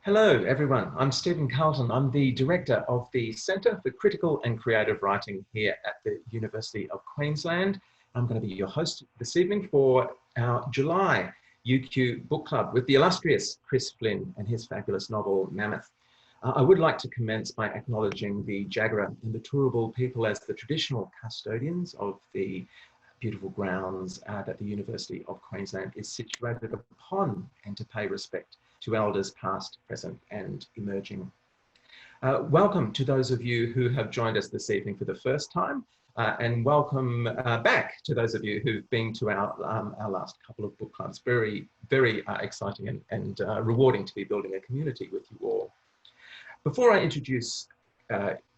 Hello, everyone. I'm Stephen Carleton. I'm the director of the Centre for Critical and Creative Writing here at the University of Queensland. I'm going to be your host this evening for our July UQ Book Club with the illustrious Chris Flynn and his fabulous novel, Mammoth. I would like to commence by acknowledging the Jagera and the Turrbal people as the traditional custodians of the beautiful grounds that the University of Queensland is situated upon, and to pay respect to elders past, present and emerging. Welcome to those of you who have joined us this evening for the first time, and welcome back to those of you who've been to our last couple of book clubs. Very, very exciting and rewarding to be building a community with you all. Before I introduce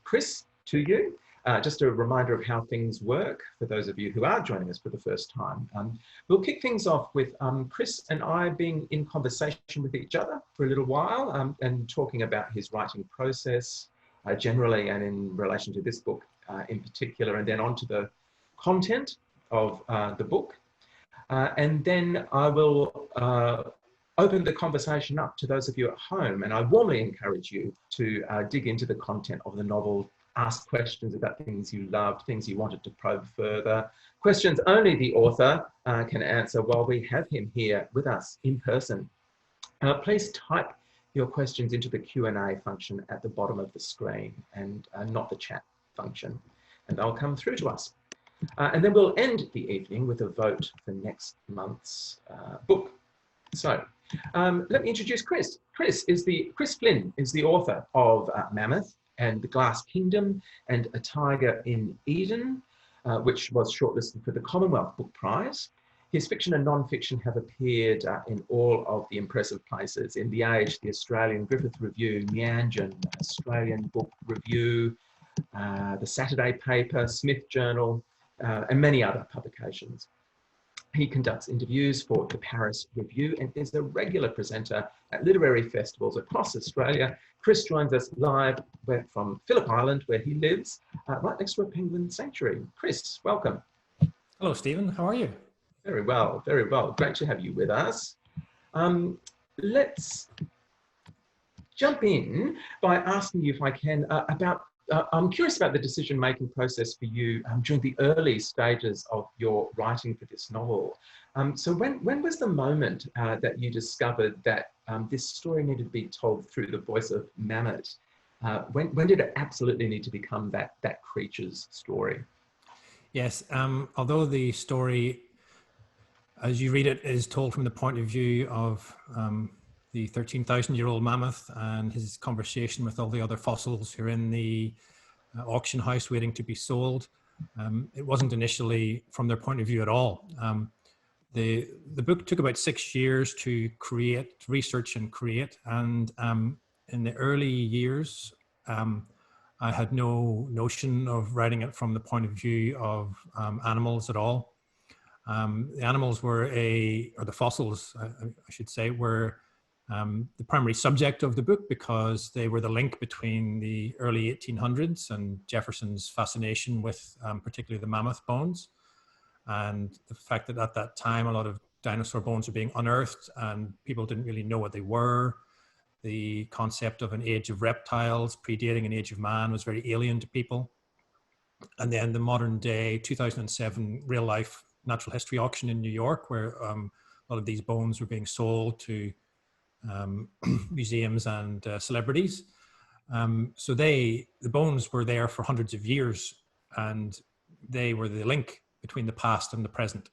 Chris to you, just a reminder of how things work for those of you who are joining us for the first time. We'll kick things off with Chris and I being in conversation with each other for a little while and talking about his writing process generally and in relation to this book in particular, and then on to the content of the book. And then I will open the conversation up to those of you at home, and I warmly encourage you to dig into the content of the novel, ask questions about things you loved, things you wanted to probe further, questions only the author can answer while we have him here with us in person. Please type your questions into the Q&A function at the bottom of the screen and not the chat function, and they'll come through to us. And then we'll end the evening with a vote for next month's book. So let me introduce Chris. Chris Flynn is the author of Mammoth and The Glass Kingdom and A Tiger in Eden, which was shortlisted for the Commonwealth Book Prize. His fiction and non-fiction have appeared in all of the impressive places: in The Age, the Australian Griffith Review, Meanjin, Australian Book Review, the Saturday Paper, Smith Journal, and many other publications. He conducts interviews for the Paris Review and is a regular presenter at literary festivals across Australia. Chris joins us live from Phillip Island, where he lives, right next to a penguin sanctuary. Chris, welcome. Hello, Stephen. How are you? Very well, very well. Great to have you with us. Let's jump in by asking you, if I can, about I'm curious about the decision-making process for you during the early stages of your writing for this novel. So when was the moment that you discovered that this story needed to be told through the voice of Mammoth? When did it absolutely need to become that creature's story? Yes, although the story, as you read it, is told from the point of view of the 13,000-year-old mammoth and his conversation with all the other fossils who are in the auction house waiting to be sold. It wasn't initially from their point of view at all. The book took about 6 years to research and create. And in the early years, I had no notion of writing it from the point of view of animals at all. The animals were or the fossils, I should say, were the primary subject of the book because they were the link between the early 1800s and Jefferson's fascination with particularly the mammoth bones, and the fact that at that time a lot of dinosaur bones were being unearthed and people didn't really know what they were. The concept of an age of reptiles predating an age of man was very alien to people. And then the modern day 2007 real life natural history auction in New York, where a lot of these bones were being sold to museums and celebrities. So the bones were there for hundreds of years, and they were the link between the past and the present.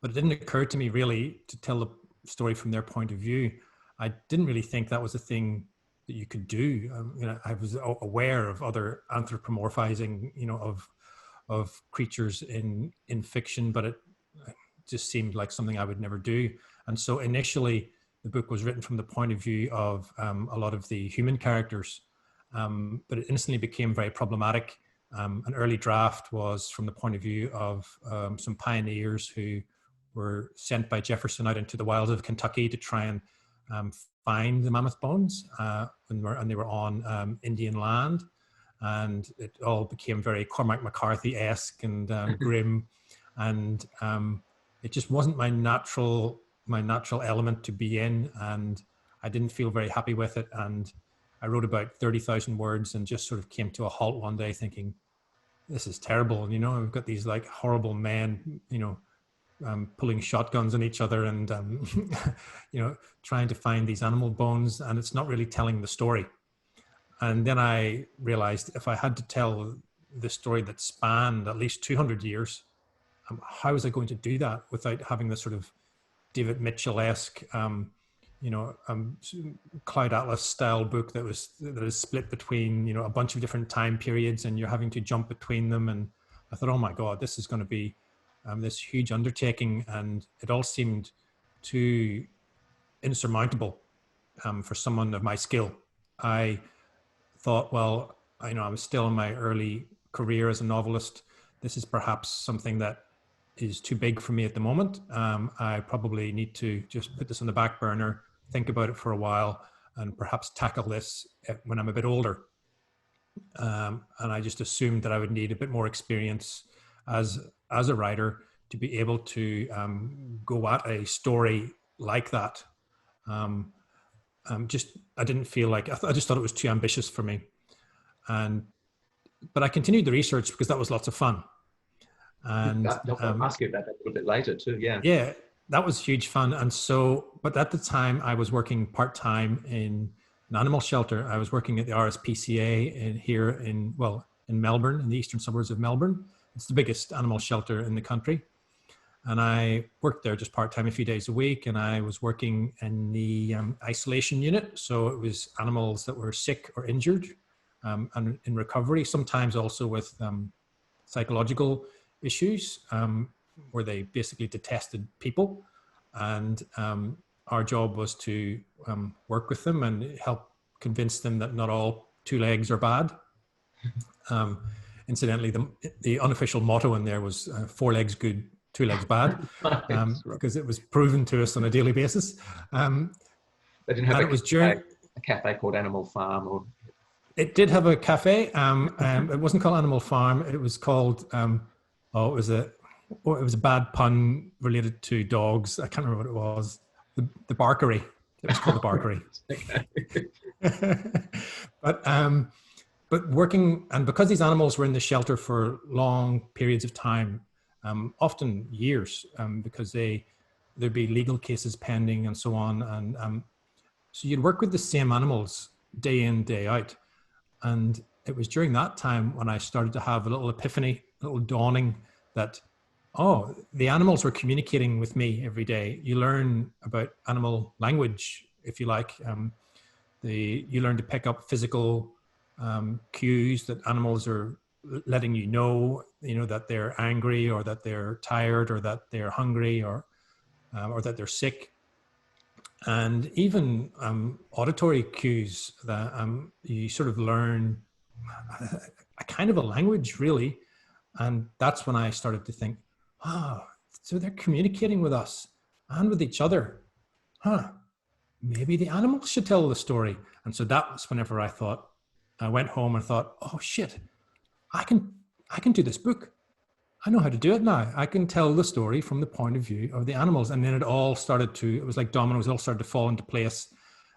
But it didn't occur to me really to tell the story from their point of view. I didn't really think that was a thing that you could do. I was aware of other anthropomorphizing, of creatures in fiction, but it just seemed like something I would never do. And so initially, the book was written from the point of view of a lot of the human characters, but it instantly became very problematic. An early draft was from the point of view of some pioneers who were sent by Jefferson out into the wilds of Kentucky to try and find the mammoth bones, and they were on Indian land, and it all became very Cormac McCarthy-esque and grim, and it just wasn't my natural element to be in. And I didn't feel very happy with it. And I wrote about 30,000 words and just sort of came to a halt one day thinking, this is terrible. You know, I've got these like horrible men, you know, pulling shotguns on each other and, you know, trying to find these animal bones, and it's not really telling the story. And then I realized if I had to tell the story that spanned at least 200 years, how was I going to do that without having this sort of David Mitchell-esque, you know, Cloud Atlas style book that is split between, you know, a bunch of different time periods and you're having to jump between them. And I thought, oh my God, this is going to be this huge undertaking, and it all seemed too insurmountable for someone of my skill. I thought, well, I know I was still in my early career as a novelist. This is perhaps something that is too big for me at the moment. I probably need to just put this on the back burner, think about it for a while, and perhaps tackle this when I'm a bit older. And I just assumed that I would need a bit more experience as a writer to be able to go at a story like that. I didn't feel like, I just thought it was too ambitious for me. But I continued the research because that was lots of fun. And I'll ask you about that a little bit later too. Yeah. Yeah, that was huge fun. And so, but at the time I was working part-time in an animal shelter. I was working at the RSPCA here in Melbourne, in the eastern suburbs of Melbourne. It's the biggest animal shelter in the country. And I worked there just part-time a few days a week. And I was working in the isolation unit. So it was animals that were sick or injured and in recovery, sometimes also with psychological issues where they basically detested people. And our job was to work with them and help convince them that not all two legs are bad. Incidentally, the unofficial motto in there was 4 legs good, 2 legs bad, because it was proven to us on a daily basis. They didn't have a cafe called Animal Farm, or it did have a cafe. It wasn't called Animal Farm. It was called it was a bad pun related to dogs. I can't remember what it was. The Barkery. It was called the Barkery. But working, and because these animals were in the shelter for long periods of time, often years, because there'd be legal cases pending and so on. And so you'd work with the same animals day in, day out. And it was during that time when I started to have a little epiphany, a little dawning that, oh, the animals were communicating with me every day. You learn about animal language, if you like. You learn to pick up physical cues that animals are letting you know that they're angry, or that they're tired, or that they're hungry, or that they're sick. And even auditory cues that you sort of learn a kind of a language, really. And that's when I started to think, so they're communicating with us and with each other. Maybe the animals should tell the story. And so that was whenever I went home and thought, oh shit, I can do this book. I know how to do it now. I can tell the story from the point of view of the animals. And then it was like dominoes, it all started to fall into place.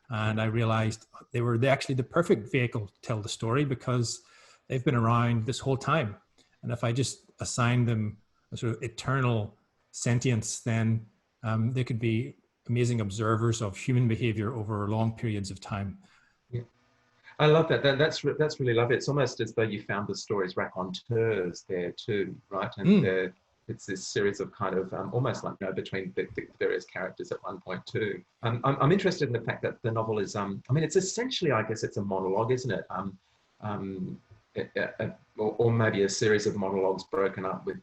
And I realized they were actually the perfect vehicle to tell the story, because they've been around this whole time. And if I just assign them a sort of eternal sentience, then they could be amazing observers of human behavior over long periods of time. Yeah. I love that. That's really lovely. It's almost as though you found the story's raconteurs there too, right? And it's this series of kind of almost like between the various characters at one point too. I'm interested in the fact that the novel is, it's essentially, I guess it's a monologue, isn't it? Or maybe a series of monologues broken up with,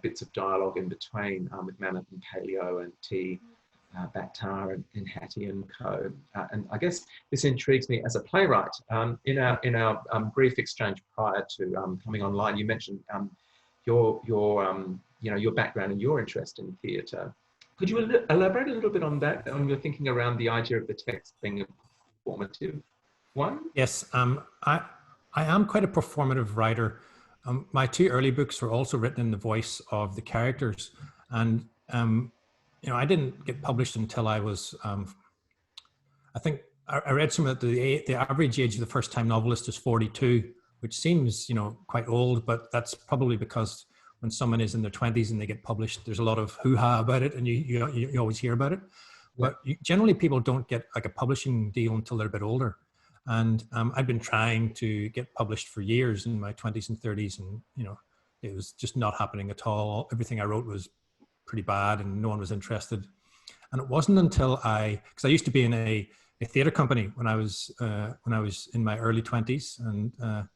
bits of dialogue in between, with Mammoth and Kaleo and T. Bactar and Hattie and co. And I guess this intrigues me as a playwright. In our brief exchange prior to coming online, you mentioned your background and your interest in theatre. Could you elaborate a little bit on that, on your thinking around the idea of the text being a performative one? Yes, I am quite a performative writer. My 2 early books were also written in the voice of the characters, and I didn't get published until I was I think I read somewhere that the average age of the first-time novelist is 42, which seems, quite old, but that's probably because when someone is in their 20s and they get published, there's a lot of hoo-ha about it, and you always hear about it. Yeah. But generally, people don't get like a publishing deal until they're a bit older. And I've been trying to get published for years in my 20s and 30s, and it was just not happening at all. Everything I wrote was pretty bad, and no one was interested. And it wasn't until because I used to be in a theatre company when I was in my early 20s, and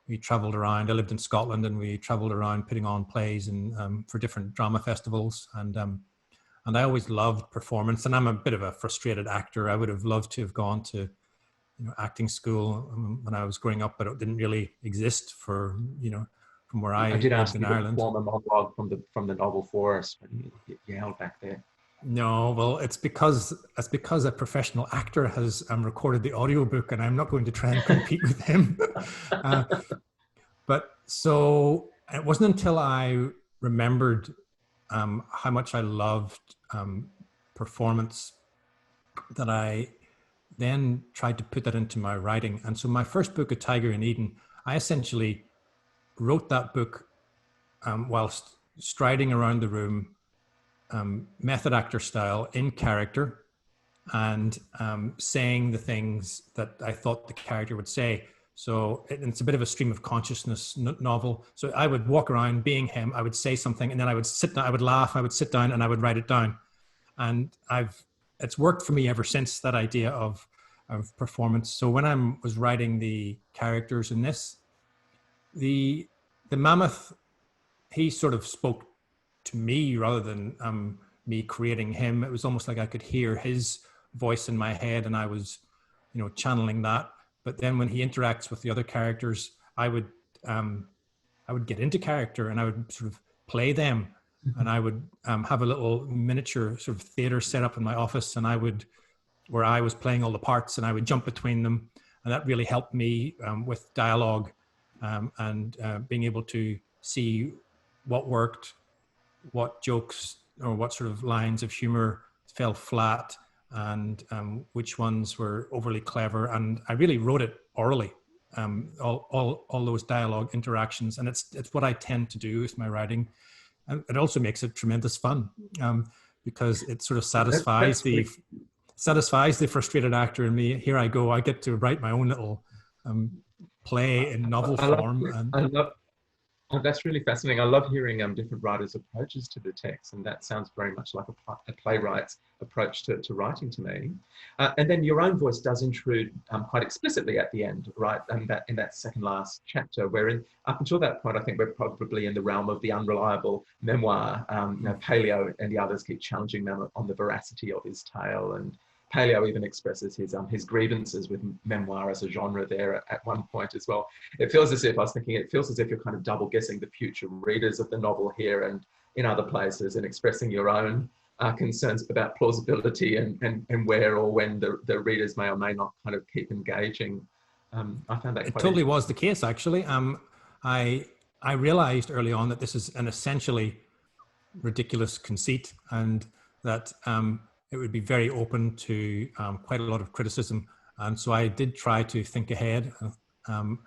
we traveled around. I lived in Scotland, and we traveled around putting on plays and for different drama festivals. And I always loved performance. And I'm a bit of a frustrated actor. I would have loved to have gone to acting school when I was growing up, but it didn't really exist from where I did lived ask in you Ireland. to perform a monologue from the novel for us, but you held back there. No, well, it's because a professional actor has recorded the audiobook, and I'm not going to try and compete with him. But so it wasn't until I remembered how much I loved performance that I then tried to put that into my writing. And so my first book, A Tiger in Eden, I essentially wrote that book whilst striding around the room, method actor style, in character, and saying the things that I thought the character would say. So it's a bit of a stream of consciousness novel. So I would walk around being him, I would say something, and then I would sit down, I would laugh, I would sit down, and I would write it down. And it's worked for me ever since, that idea of performance. So when I was writing the characters in this, the Mammoth, he sort of spoke to me rather than me creating him. It was almost like I could hear his voice in my head, and I was, channeling that. But then when he interacts with the other characters, I would get into character, and I would sort of play them. And I would have a little miniature sort of theater set up in my office, and where I was playing all the parts, and I would jump between them. And that really helped me with dialogue and being able to see what worked, what jokes or what sort of lines of humor fell flat, and which ones were overly clever. And I really wrote it orally, all those dialogue interactions. And it's what I tend to do with my writing. And it also makes it tremendous fun because it sort of satisfies the frustrated actor in me. Here I go, I get to write my own little play in novel form. That's really fascinating. I love hearing different writers' approaches to the text, and that sounds very much like a playwright's approach to writing to me. And then your own voice does intrude quite explicitly at the end, right? And in that second last chapter, wherein up until that point, I think we're probably in the realm of the unreliable memoir. Paleo and the others keep challenging Mammoth on the veracity of his tale, and Paleo even expresses his grievances with memoir as a genre there at one point as well. It feels as if you're kind of double guessing the future readers of the novel here and in other places, and expressing your own concerns about plausibility and where or when the readers may or may not kind of keep engaging. I found that it totally was the case, actually. I realized early on that this is an essentially ridiculous conceit, and that it would be very open to quite a lot of criticism. And so I did try to think ahead and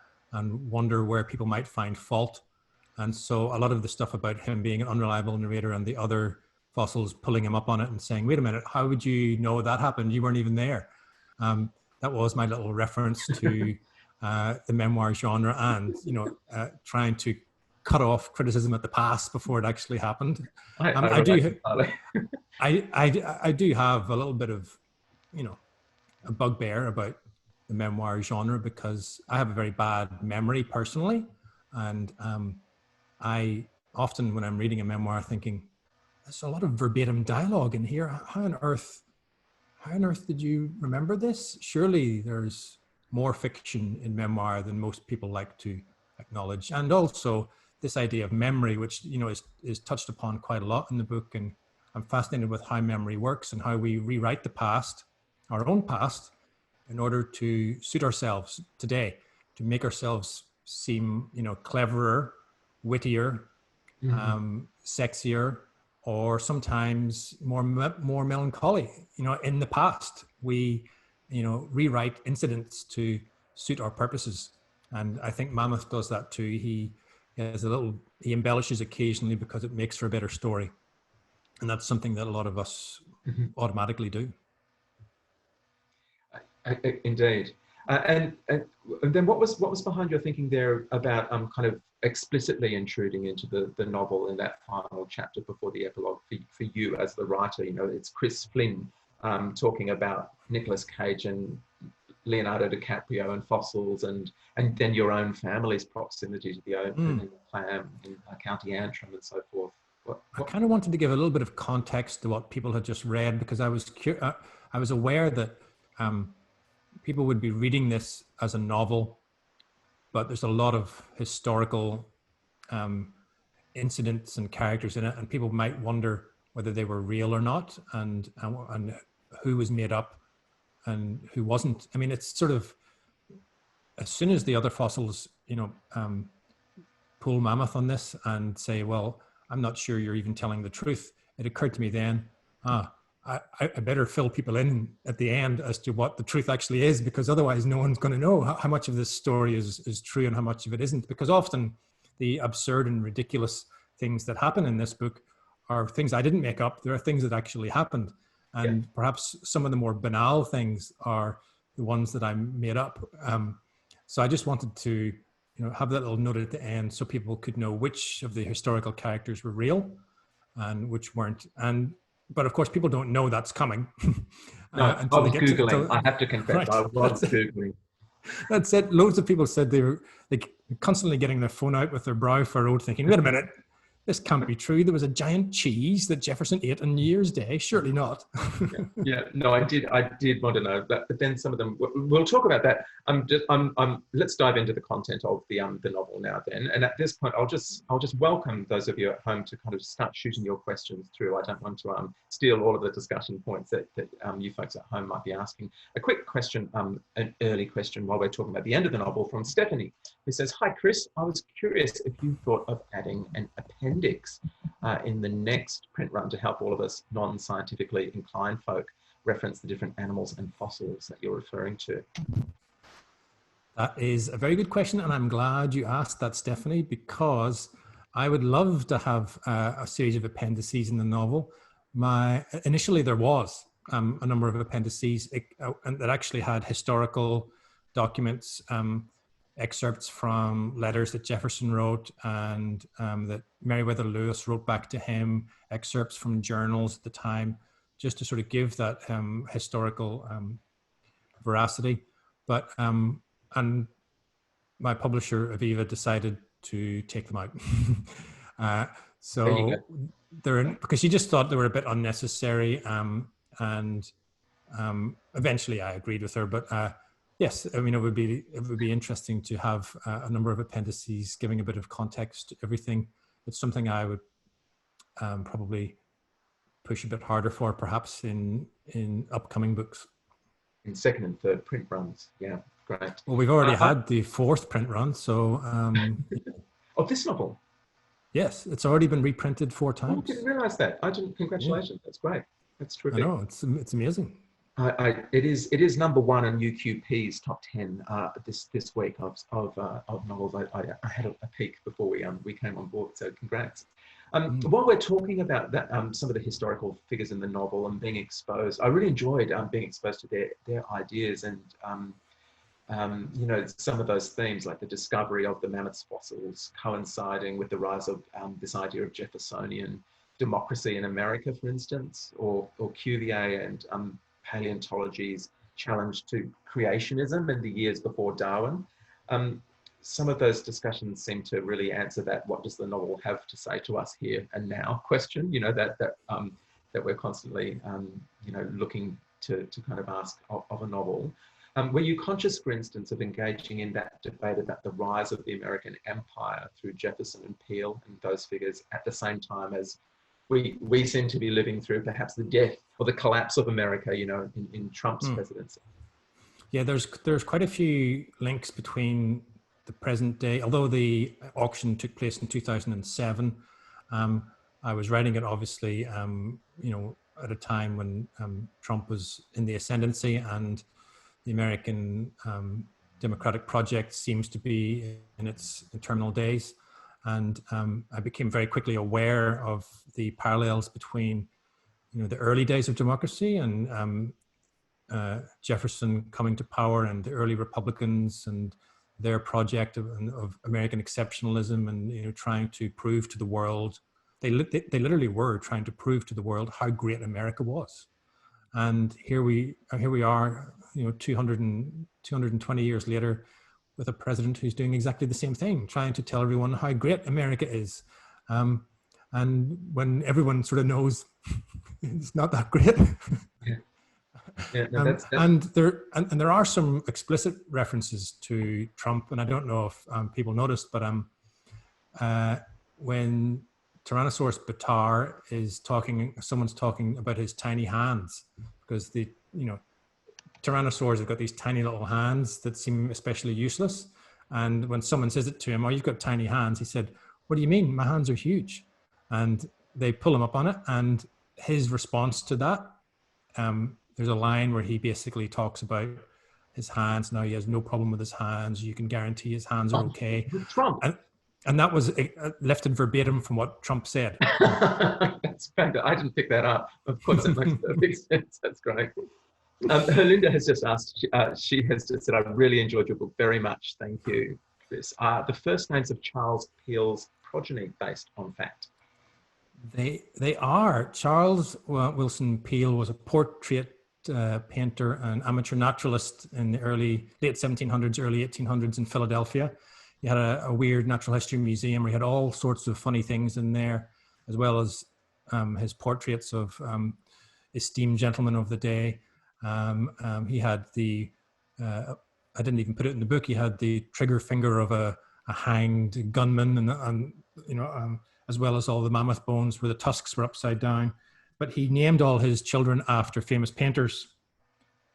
wonder where people might find fault. And so a lot of the stuff about him being an unreliable narrator and the other fossils pulling him up on it and saying, wait a minute, how would you know that happened? You weren't even there. That was my little reference to the memoir genre, and trying to cut off criticism at the past before it actually happened. I do have a little bit of, a bugbear about the memoir genre, because I have a very bad memory personally. And I often, when I'm reading a memoir, thinking, there's a lot of verbatim dialogue in here. How on earth did you remember this? Surely there's more fiction in memoir than most people like to acknowledge. And also this idea of memory, which, is touched upon quite a lot in the book. And I'm fascinated with how memory works and how we rewrite the past, our own past, in order to suit ourselves today, to make ourselves seem, cleverer, wittier, sexier, or sometimes more melancholy. In the past, we rewrite incidents to suit our purposes. And I think Mammoth does that too. He embellishes occasionally because it makes for a better story. And that's something that a lot of us automatically do. Indeed. And then what was behind your thinking there about kind of explicitly intruding into the novel in that final chapter before the epilogue for you as the writer? It's Chris Flynn talking about Nicolas Cage and Leonardo DiCaprio and fossils, and then your own family's proximity to the opening clam in County Antrim and so forth. I kind of wanted to give a little bit of context to what people had just read, because I was aware that people would be reading this as a novel, but there's a lot of historical incidents and characters in it, and people might wonder whether they were real or not, and who was made up and who wasn't. I mean, it's sort of, as soon as the other fossils, pull Mammoth on this and say, well, I'm not sure you're even telling the truth, it occurred to me then, I better fill people in at the end as to what the truth actually is, because otherwise no one's going to know how much of this story is true and how much of it isn't. Because often the absurd and ridiculous things that happen in this book are things I didn't make up. There are things that actually happened. And perhaps some of the more banal things are the ones that I made up. So I just wanted to have that little note at the end so people could know which of the historical characters were real and which weren't. But of course, people don't know that's coming. No, I was Googling. I have to confess, right, I was Googling. That's it. Loads of people said they were constantly getting their phone out with their brow furrowed, thinking, wait a minute, this can't be true. There was a giant cheese that Jefferson ate on New Year's Day. Surely not. No, I did want to know that, but then some of them. We'll talk about that. Let's dive into the content of the novel now. Then, and at this point, I'll just welcome those of you at home to kind of start shooting your questions through. I don't want to steal all of the discussion points that you folks at home might be asking. A quick question, an early question while we're talking about the end of the novel, from Stephanie, who says, "Hi Chris, I was curious if you thought of adding an appendix in the next print run to help all of us non-scientifically inclined folk reference the different animals and fossils that you're referring to." That is a very good question, and I'm glad you asked that, Stephanie, because I would love to have a series of appendices in the novel. Initially there was a number of appendices that actually had historical documents, excerpts from letters that Jefferson wrote and that Meriwether Lewis wrote back to him, excerpts from journals at the time, just to sort of give that historical veracity. But and my publisher Aviva decided to take them out. So because she just thought they were a bit unnecessary, and eventually I agreed with her. But yes, I mean, it would be interesting to have a number of appendices giving a bit of context to everything. It's something I would probably push a bit harder for, perhaps in upcoming books. In second and third print runs, yeah, great. Well, we've already had the fourth print run, so of this novel. Yes, it's already been reprinted 4 times. Oh, I didn't realise that. Congratulations, yeah. That's great. That's terrific. I know, it's amazing. It is number 1 in UQP's top 10 this week of novels. I had a peek before we came on board, so congrats. While we're talking about that, some of the historical figures in the novel and being exposed, I really enjoyed being exposed to their ideas and some of those themes, like the discovery of the mammoth fossils coinciding with the rise of this idea of Jeffersonian democracy in America, for instance, or Cuvier and paleontology's challenge to creationism in the years before Darwin. Some of those discussions seem to really answer that "what does the novel have to say to us here and now" question, that we're constantly looking to kind of ask of a novel. Were you conscious, for instance, of engaging in that debate about the rise of the American empire through Jefferson and Peel and those figures at the same time as we seem to be living through perhaps the death or the collapse of America, in Trump's presidency? Yeah, there's quite a few links between the present day, although the auction took place in 2007. I was writing it obviously, at a time when Trump was in the ascendancy, and the American democratic project seems to be in its terminal days. And I became very quickly aware of the parallels between, the early days of democracy and Jefferson coming to power and the early Republicans and their project of American exceptionalism and, trying to prove to the world, they literally were trying to prove to the world how great America was. And here we are, 220 years later, with a president who's doing exactly the same thing, trying to tell everyone how great America is. And when everyone sort of knows it's not that great. Yeah. Yeah, no, that's... And there are some explicit references to Trump, and I don't know if people noticed, but when Tyrannosaurus bataar is talking, someone's talking about his tiny hands, because the tyrannosaurs have got these tiny little hands that seem especially useless. And when someone says it to him, "Oh, you've got tiny hands," he said, "What do you mean? My hands are huge." And they pull him up on it. And his response to that, there's a line where he basically talks about his hands. Now he has no problem with his hands. You can guarantee his hands are okay. Trump. And that was lifted verbatim from what Trump said. That's fantastic. I didn't pick that up. Of course, it makes perfect sense. That's great. Herlinda has just asked, she has just said, "I really enjoyed your book very much. Thank you, Chris. Are the first names of Charles Peele's progeny based on fact?" They are. Charles Wilson Peele was a portrait painter and amateur naturalist in the late 1700s, early 1800s in Philadelphia. He had a weird natural history museum where he had all sorts of funny things in there, as well as his portraits of esteemed gentlemen of the day. He had I didn't even put it in the book, he had the trigger finger of a hanged gunman, and as well as all the mammoth bones where the tusks were upside down. But he named all his children after famous painters.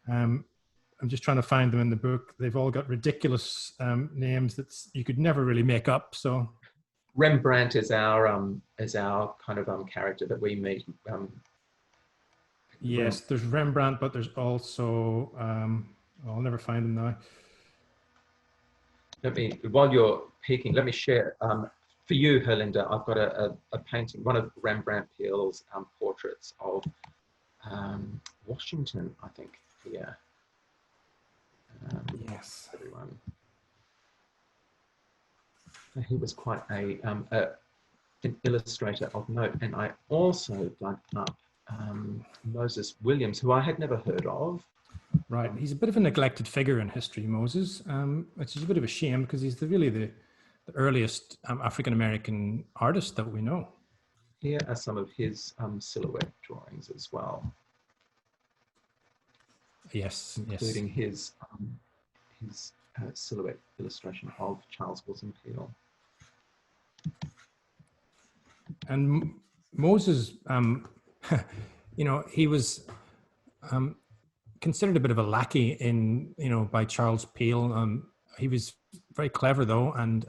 I'm just trying to find them in the book. They've all got ridiculous names that you could never really make up. So Rembrandt is our kind of character that we meet. Yes, there's Rembrandt, but there's also I'll never find him now. While you're peeking, let me share. For you, Herlinda, I've got a painting, one of Rembrandt Peele's portraits of Washington, I think, here. Yes. Everyone. He was quite an illustrator of note, and I also dug up Moses Williams, who I had never heard of. Right, he's a bit of a neglected figure in history, Moses, which is a bit of a shame because he's really the earliest African-American artist that we know. Here are some of his silhouette drawings as well. Yes, including his silhouette illustration of Charles Wilson Peele. And Moses, he was considered a bit of a lackey by Charles Peele. He was very clever though, and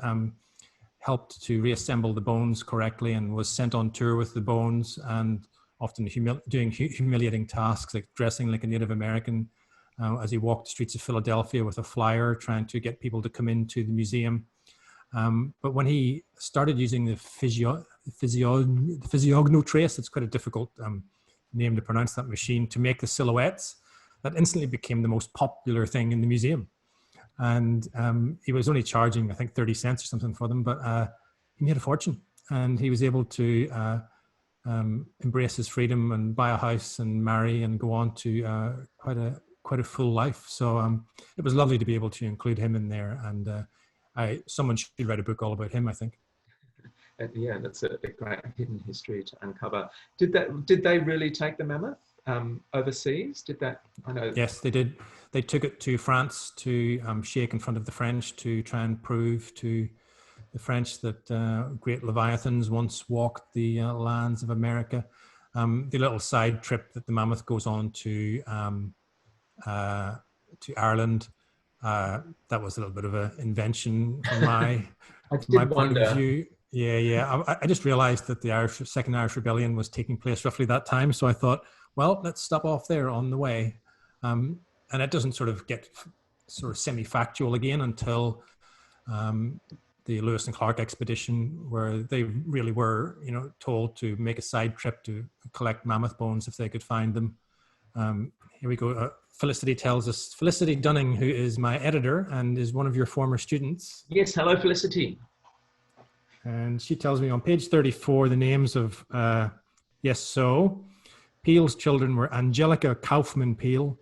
helped to reassemble the bones correctly, and was sent on tour with the bones, and often doing humiliating tasks like dressing like a Native American as he walked the streets of Philadelphia with a flyer trying to get people to come into the museum. But when he started using the physiognotrace, it's quite a difficult name to pronounce, that machine, to make the silhouettes, that instantly became the most popular thing in the museum. And he was only charging, I think, 30 cents or something for them, but he made a fortune, and he was able to embrace his freedom and buy a house and marry and go on to quite a full life. So it was lovely to be able to include him in there, and someone should write a book all about him, I think. Yeah, that's a great hidden history to uncover. Did they really take the mammoth overseas? Did that? I know. Yes, they did. They took it to France to shake in front of the French to try and prove to the French that great leviathans once walked the lands of America. The little side trip that the mammoth goes on to Ireland, that was a little bit of an invention from my point of view. Yeah. I just realized that the Second Irish Rebellion was taking place roughly that time. So I thought, well, let's stop off there on the way. and it doesn't sort of get sort of semi-factual again until the Lewis and Clark expedition, where they really were, told to make a side trip to collect mammoth bones if they could find them. Here we go. Felicity tells us, Felicity Dunning, who is my editor and is one of your former students. Yes, hello, Felicity. And she tells me on page 34, the names of, yes, so Peel's children were Angelica Kaufman Peel,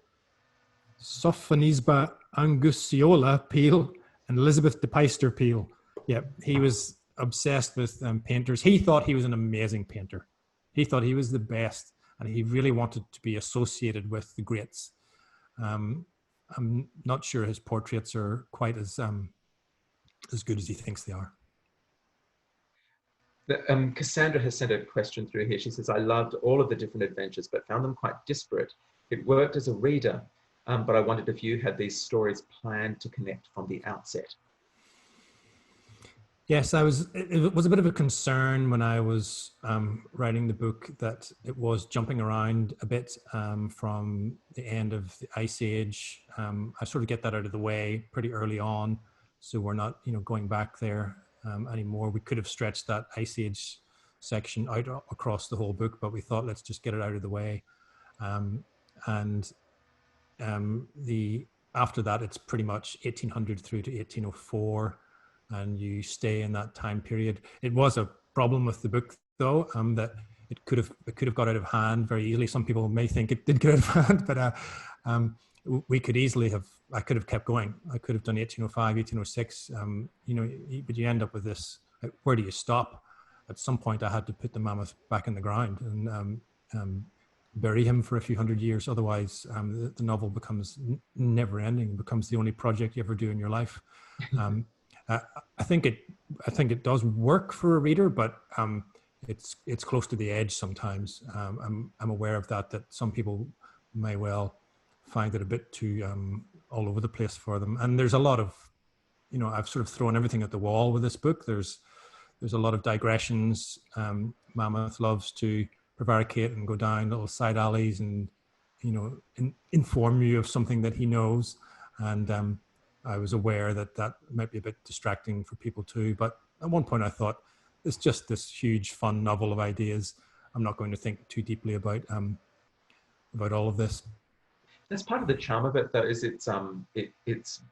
Sophonisba Angusiola Peel, and Elizabeth de Peyster Peel. Yeah, he was obsessed with painters. He thought he was an amazing painter. He thought he was the best, and he really wanted to be associated with the greats. I'm not sure his portraits are quite as good as he thinks they are. Cassandra has sent a question through here. She says, I loved all of the different adventures, but found them quite disparate. It worked as a reader, but I wondered if you had these stories planned to connect from the outset. Yes, it was a bit of a concern when I was writing the book that it was jumping around a bit from the end of the Ice Age. I sort of get that out of the way pretty early on, so we're not, going back there anymore. We could have stretched that Ice Age section out across the whole book, but we thought, let's just get it out of the way. After that, it's pretty much 1800 through to 1804. And you stay in that time period. It was a problem with the book, though, that it could have got out of hand very easily. Some people may think it did get out of hand, but we could easily have. I could have kept going. I could have done 1805, 1806. But you end up with this. Where do you stop? At some point, I had to put the mammoth back in the ground and bury him for a few hundred years. Otherwise, the novel becomes never-ending. It becomes the only project you ever do in your life. I think it does work for a reader, but it's close to the edge sometimes. I'm aware of that some people may well find it a bit too all over the place for them. And there's a lot of, I've sort of thrown everything at the wall with this book. There's a lot of digressions. Mammoth loves to prevaricate and go down little side alleys and inform you of something that he knows. And I was aware that might be a bit distracting for people too. But at one point I thought, it's just this huge fun novel of ideas. I'm not going to think too deeply about all of this. That's part of the charm of it, though, is its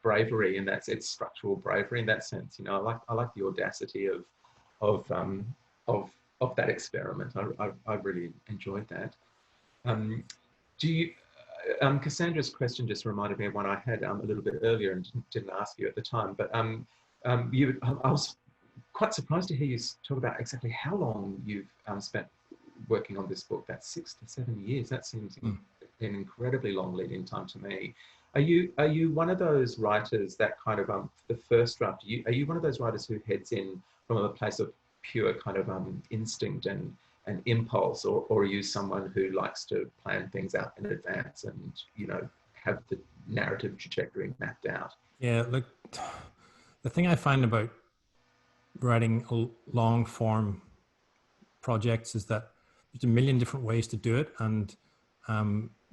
bravery, and that's its structural bravery in that sense. I like the audacity of that experiment. I really enjoyed that. Cassandra's question just reminded me of one I had a little bit earlier and didn't ask you at the time. But I was quite surprised to hear you talk about exactly how long you've spent working on this book. That's 6 to 7 years. That seems an incredibly long lead-in time to me. Are you one of those writers that kind of the first draft? Are you one of those writers who heads in from a place of pure kind of instinct and impulse, or are you someone who likes to plan things out in advance and have the narrative trajectory mapped out? Yeah, look, the thing I find about writing long form projects is that there's a million different ways to do it, and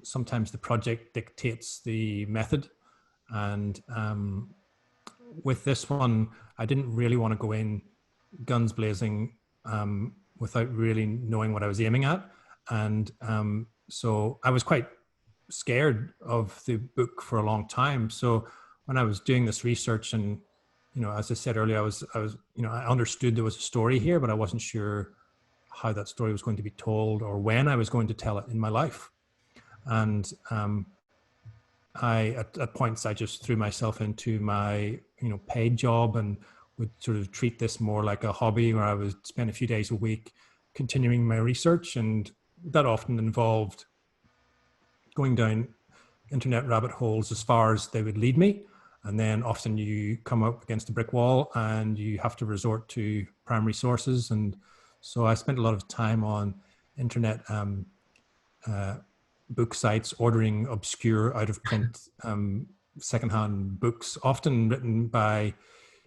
sometimes the project dictates the method. And with this one, I didn't really want to go in guns blazing without really knowing what I was aiming at. And so I was quite scared of the book for a long time. So when I was doing this research, and as I said earlier, I was I understood there was a story here, but I wasn't sure how that story was going to be told or when I was going to tell it in my life. And at points I just threw myself into my paid job and would sort of treat this more like a hobby, where I would spend a few days a week continuing my research, and that often involved going down internet rabbit holes as far as they would lead me. And then often you come up against a brick wall and you have to resort to primary sources. And so I spent a lot of time on internet book sites, ordering obscure out of print secondhand books, often written by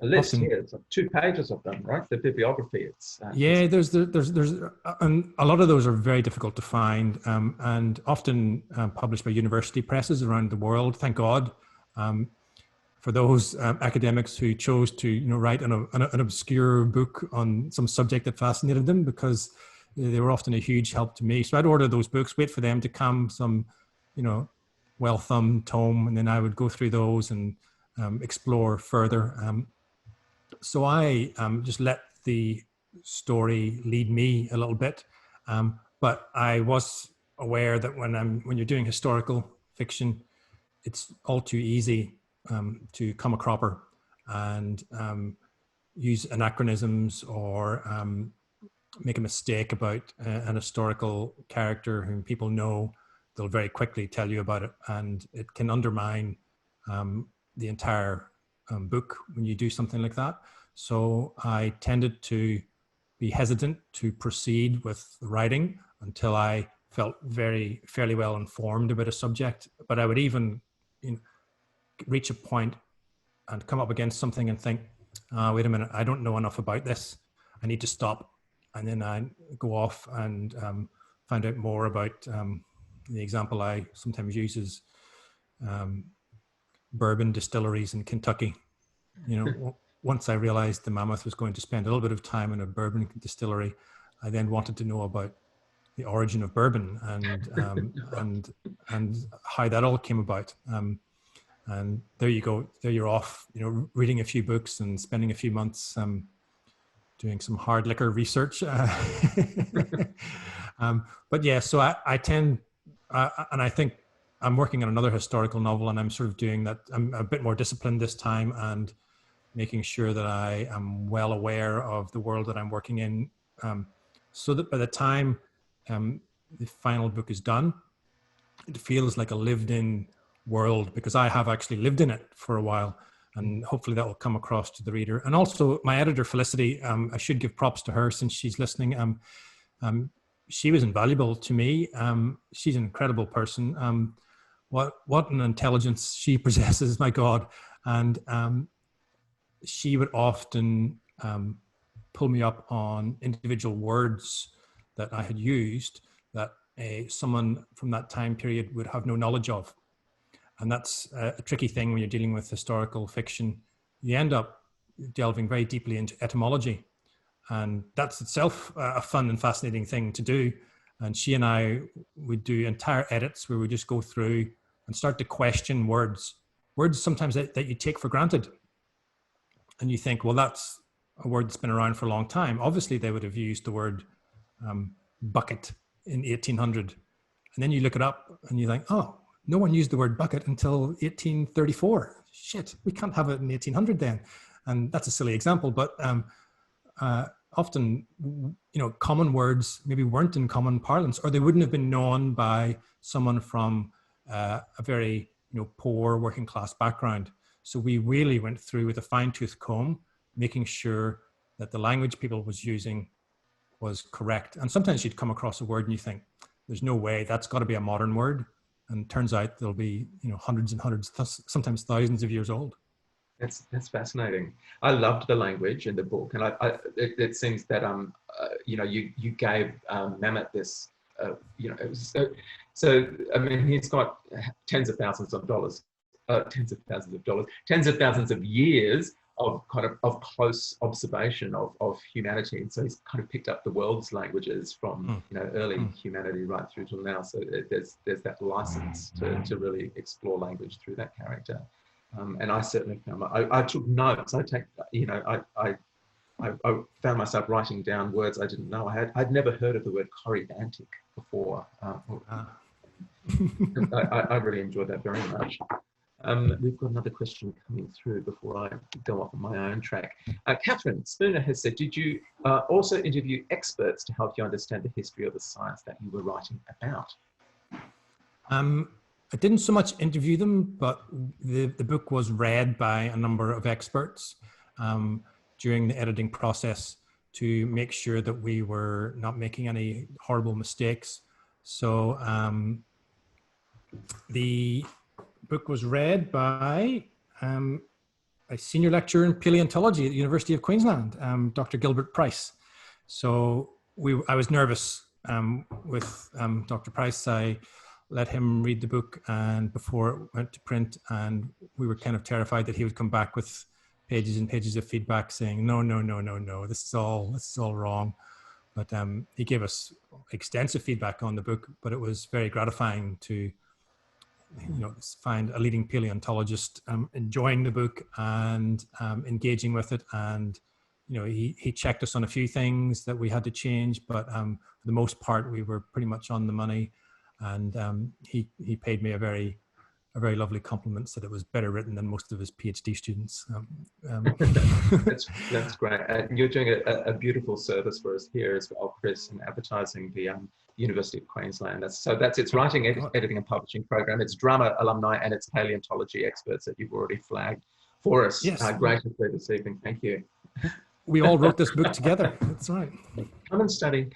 a list often, here. It's like 2 pages of them, right? The bibliography. yeah, there's and a lot of those are very difficult to find, and often published by university presses around the world. Thank God for those academics who chose to, you know, write an obscure book on some subject that fascinated them, because they were often a huge help to me. So I'd order those books, wait for them to come, some, you know, well-thumbed tome, and then I would go through those and explore further. So I just let the story lead me a little bit, but I was aware that when you're doing historical fiction, it's all too easy to come a cropper and use anachronisms or make a mistake about an historical character whom people know. They'll very quickly tell you about it, and it can undermine the entire book when you do something like that. So I tended to be hesitant to proceed with the writing until I felt fairly well informed about a subject. But I would even, you know, reach a point and come up against something and think, wait a minute, I don't know enough about this. I need to stop. And then I go off and find out more about the example I sometimes use is bourbon distilleries in Kentucky. You know, once I realized the Mammoth was going to spend a little bit of time in a bourbon distillery, I then wanted to know about the origin of bourbon and how that all came about. And there you go. There you're off, you know, reading a few books and spending a few months doing some hard liquor research. But yeah, so I tend, and I think I'm working on another historical novel, and I'm sort of doing that. I'm a bit more disciplined this time and making sure that I am well aware of the world that I'm working in, so that by the time the final book is done, it feels like a lived-in world, because I have actually lived in it for a while, and hopefully that will come across to the reader. And also my editor, Felicity, I should give props to her since she's listening. She was invaluable to me. She's an incredible person. What an intelligence she possesses, my God. And she would often pull me up on individual words that I had used that someone from that time period would have no knowledge of. And that's a tricky thing when you're dealing with historical fiction. You end up delving very deeply into etymology. And that's itself a fun and fascinating thing to do. And she and I would do entire edits where we just go through and start to question words sometimes that you take for granted. And you think, well, that's a word that's been around for a long time. Obviously, they would have used the word bucket in 1800. And then you look it up and you think, oh, no one used the word bucket until 1834. Shit, we can't have it in 1800 then. And that's a silly example, but often, you know, common words maybe weren't in common parlance, or they wouldn't have been known by someone from a very, you know, poor working class background. So we really went through with a fine-tooth comb, making sure that the language people was using was correct. And sometimes you'd come across a word and you think, there's no way, that's got to be a modern word. And it turns out there'll be, you know, hundreds and hundreds, sometimes thousands of years old. That's fascinating. I loved the language in the book, and it seems that you know, you gave Mammoth this, you know, it was so I mean, he's got tens of thousands of years of kind of close observation of humanity, and so he's kind of picked up the world's languages from you know, early humanity right through till now. So there's that license to really explore language through that character. And I certainly found I took notes. I found myself writing down words I didn't know. I'd never heard of the word corybantic before. I really enjoyed that very much. We've got another question coming through before I go off on my own track. Catherine Spooner has said, did you also interview experts to help you understand the history of the science that you were writing about? I didn't so much interview them, but the book was read by a number of experts during the editing process to make sure that we were not making any horrible mistakes. So the book was read by a senior lecturer in paleontology at the University of Queensland, Dr. Gilbert Price. So I was nervous with Dr. Price. I let him read the book and before it went to print, and we were kind of terrified that he would come back with pages and pages of feedback saying, no, this is all wrong. But he gave us extensive feedback on the book, but it was very gratifying to find a leading paleontologist enjoying the book and engaging with it. And he checked us on a few things that we had to change, but for the most part we were pretty much on the money. And he paid me a very lovely compliment, said it was better written than most of his PhD students. That's great. You're doing a beautiful service for us here as well, Chris, in advertising the University of Queensland. That's its writing, editing and publishing program. It's drama alumni and it's paleontology experts that you've already flagged for us. Yes. Great to see this evening. Thank you. We all wrote this book together. That's right. Come and study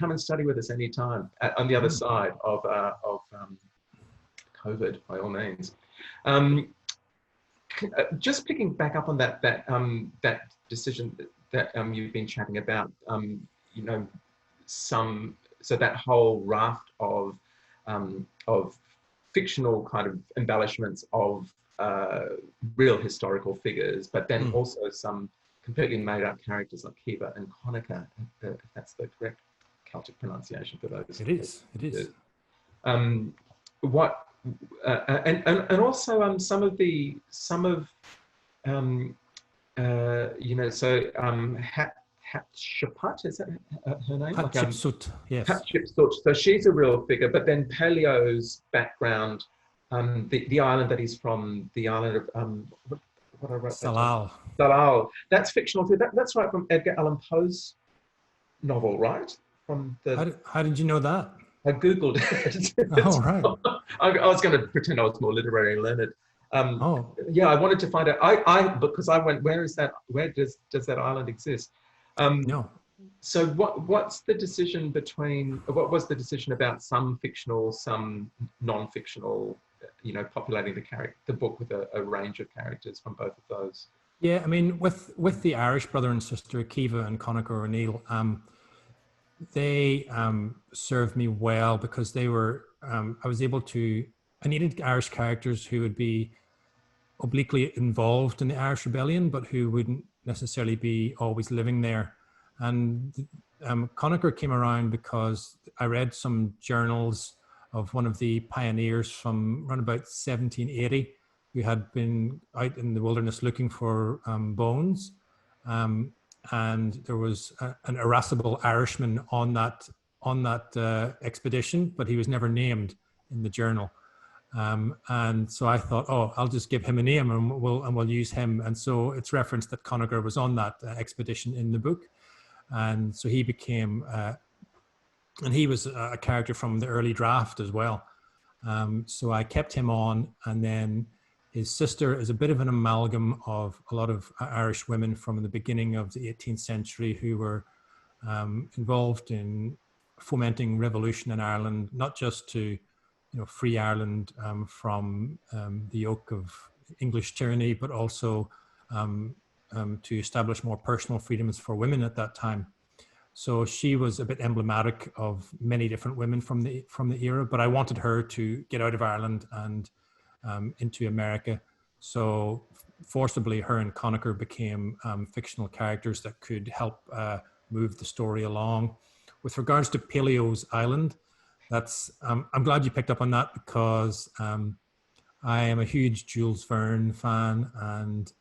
with us anytime on the other side of COVID, by all means. Just picking back up on that decision that you've been chatting about, so that whole raft of fictional kind of embellishments of real historical figures, but then also some completely made up characters like Kiva and Conacher, if that's the correct Celtic pronunciation for those. It is. And also some of Hatshepsut, is that her name? Hatshepsut, yes. Hatshepsut. So she's a real figure, but then Paleo's background, the island that he's from, the island of what I wrote. Salal. Salal. That's fictional too. That's right from Edgar Allan Poe's novel, right? From the. How did you know that? I googled it. Oh, right. I was going to pretend I was more literary and learned. Yeah, I wanted to find out. Because I went, where is that? Where does that island exist? No. So what's the decision between? What was the decision about some fictional, some non-fictional? Populating the book with a range of characters from both of those. Yeah, I mean, with the Irish brother and sister Kiva and Conacher O'Neill, they served me well because they were. I needed Irish characters who would be obliquely involved in the Irish Rebellion, but who wouldn't necessarily be always living there. And Conacher came around because I read some journals of one of the pioneers from around about 1780 who had been out in the wilderness looking for bones. And there was an irascible Irishman on that expedition, but he was never named in the journal. And so I thought, I'll just give him a name and we'll use him. And so it's referenced that Conacher was on that expedition in the book. And so he became, and he was a character from the early draft as well. So I kept him on, and then his sister is a bit of an amalgam of a lot of Irish women from the beginning of the 18th century who were involved in fomenting revolution in Ireland, not just to free Ireland from the yoke of English tyranny, but also to establish more personal freedoms for women at that time. So she was a bit emblematic of many different women from the era, but I wanted her to get out of Ireland and into America. So forcibly, her and Conacher became fictional characters that could help move the story along. With regards to Paleo's island, I'm glad you picked up on that because I am a huge Jules Verne fan, and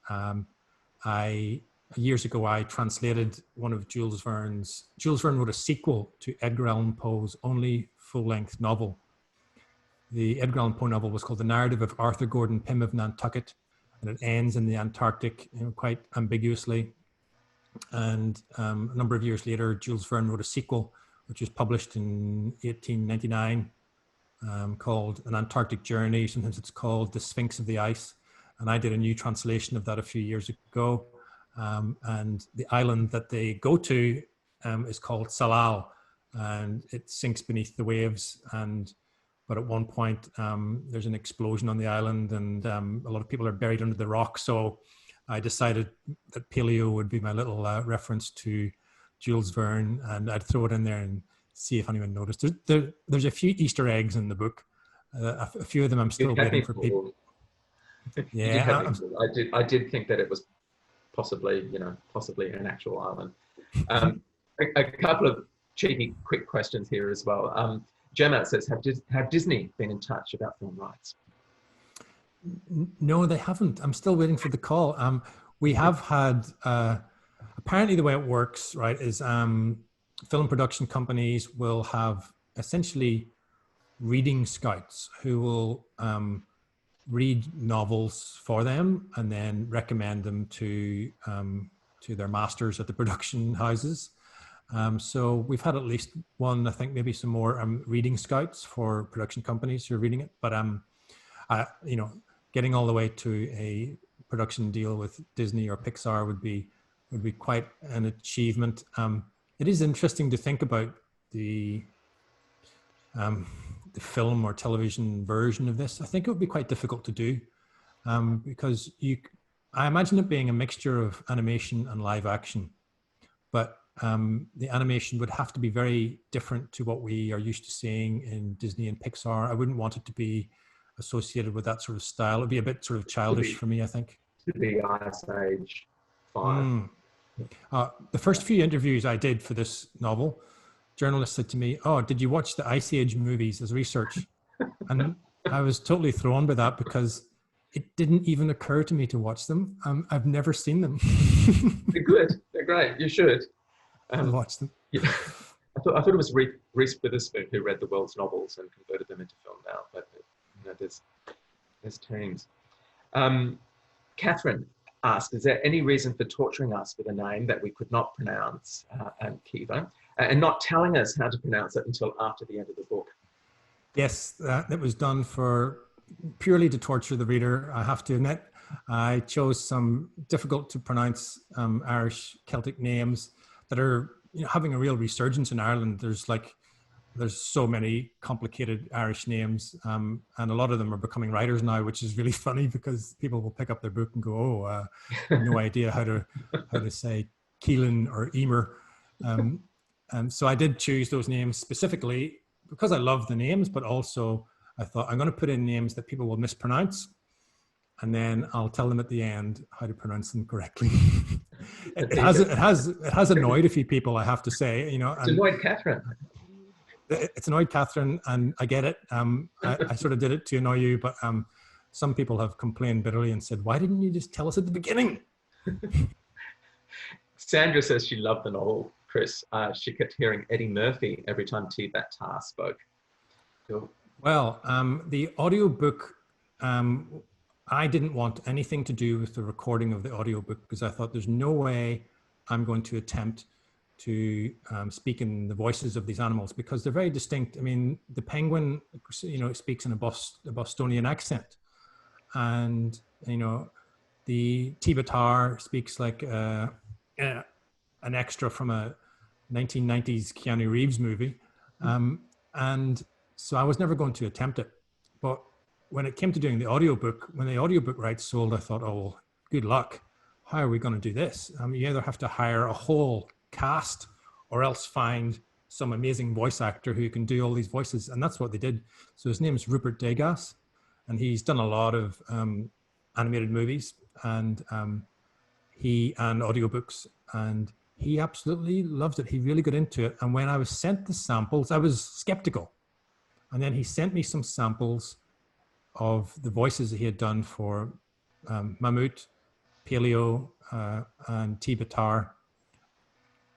years ago I translated one of Jules Verne wrote a sequel to Edgar Allan Poe's only full-length novel. The Edgar Allan Poe novel was called The Narrative of Arthur Gordon Pym of Nantucket, and it ends in the Antarctic quite ambiguously. And a number of years later, Jules Verne wrote a sequel, which was published in 1899, called An Antarctic Journey. Sometimes it's called The Sphinx of the Ice. And I did a new translation of that a few years ago. And the island that they go to is called Salal, and it sinks beneath the waves. But at one point, there's an explosion on the island, and a lot of people are buried under the rock. So I decided that paleo would be my little reference to Jules Verne, and I'd throw it in there and see if anyone noticed. There's a few Easter eggs in the book. A few of them I'm still waiting for people. Yeah, I did think that it was possibly an actual island. A couple of cheeky, quick questions here as well. Gemma says, have Disney been in touch about film rights? No, they haven't. I'm still waiting for the call. We have had, apparently the way it works, right, is film production companies will have essentially reading scouts who will read novels for them and then recommend them to their masters at the production houses. So we've had at least one, I think maybe some more reading scouts for production companies who are reading it. But getting all the way to a production deal with Disney or Pixar would be quite an achievement. It is interesting to think about the film or television version of this. I think it would be quite difficult to do because I imagine it being a mixture of animation and live action, but the animation would have to be very different to what we are used to seeing in Disney and Pixar. I wouldn't want it to be associated with that sort of style. It'd be a bit sort of childish for me, I think. To be Ice Age 5. The first few interviews I did for this novel, journalists said to me, "Oh, did you watch the Ice Age movies as research?" And I was totally thrown by that because it didn't even occur to me to watch them. I've never seen them. They're good. They're great. You should. Watch them. Yeah. I thought it was Reese Witherspoon who read the world's novels and converted them into film now. But there's teams. Catherine asks, is there any reason for torturing us with a name that we could not pronounce, and Kiva, and not telling us how to pronounce it until after the end of the book? Yes, that was done purely to torture the reader, I have to admit. I chose some difficult to pronounce Irish Celtic names that are having a real resurgence in Ireland. There's so many complicated Irish names, and a lot of them are becoming writers now, which is really funny because people will pick up their book and go, "Oh, no idea how to say Keelan or Emer." And so I did choose those names specifically because I love the names, but also I thought I'm going to put in names that people will mispronounce, and then I'll tell them at the end how to pronounce them correctly. It has annoyed a few people, I have to say. It's annoyed Catherine. It's annoyed Catherine, and I get it. I sort of did it to annoy you, but some people have complained bitterly and said, "Why didn't you just tell us at the beginning?" Sandra says she loved the novel, Chris. She kept hearing Eddie Murphy every time T. Bat Tar spoke. Cool. Well, the audiobook, I didn't want anything to do with the recording of the audiobook because I thought there's no way I'm going to attempt to speak in the voices of these animals because they're very distinct. I mean, the penguin, speaks in a Bostonian accent, and the Tibetar speaks like an extra from a 1990s Keanu Reeves movie, and so I was never going to attempt it. But when it came to doing the audiobook, when the audiobook rights sold, I thought, "Oh, well, good luck. How are we going to do this?" You either have to hire a whole cast or else find some amazing voice actor who can do all these voices, and that's what they did. So his name is Rupert Degas, and he's done a lot of animated movies and audiobooks, and he absolutely loved it. He really got into it. And when I was sent the samples, I was skeptical, and then he sent me some samples of the voices that he had done for Mammoth, Paleo, and Tibetar.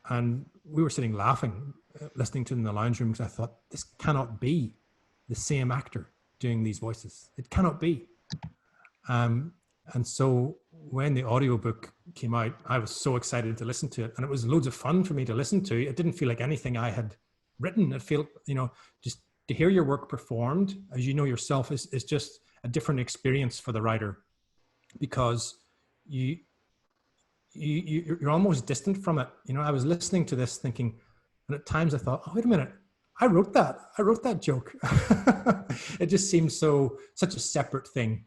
And we were sitting laughing, listening to them in the lounge room because I thought, this cannot be the same actor doing these voices. It cannot be. And so when the audiobook came out, I was so excited to listen to it. And it was loads of fun for me to listen to. It didn't feel like anything I had written. It felt, just to hear your work performed, as you know yourself, is just a different experience for the writer because you're almost distant from it. I was listening to this thinking, and at times I thought, "Oh, wait a minute, I wrote that joke." It just seems such a separate thing.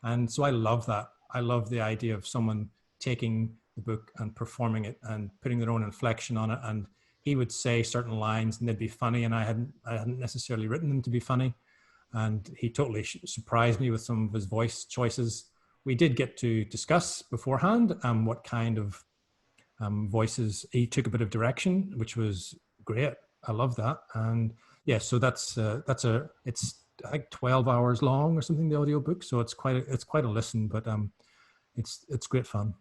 And so I love that. I love the idea of someone taking the book and performing it and putting their own inflection on it. And he would say certain lines and they'd be funny, and I hadn't necessarily written them to be funny. And he totally surprised me with some of his voice choices. We did get to discuss beforehand what kind of voices. He took a bit of direction, which was great. I love that. And yeah, so it's I think 12 hours long or something, the audiobook. So it's quite a listen, but it's great fun.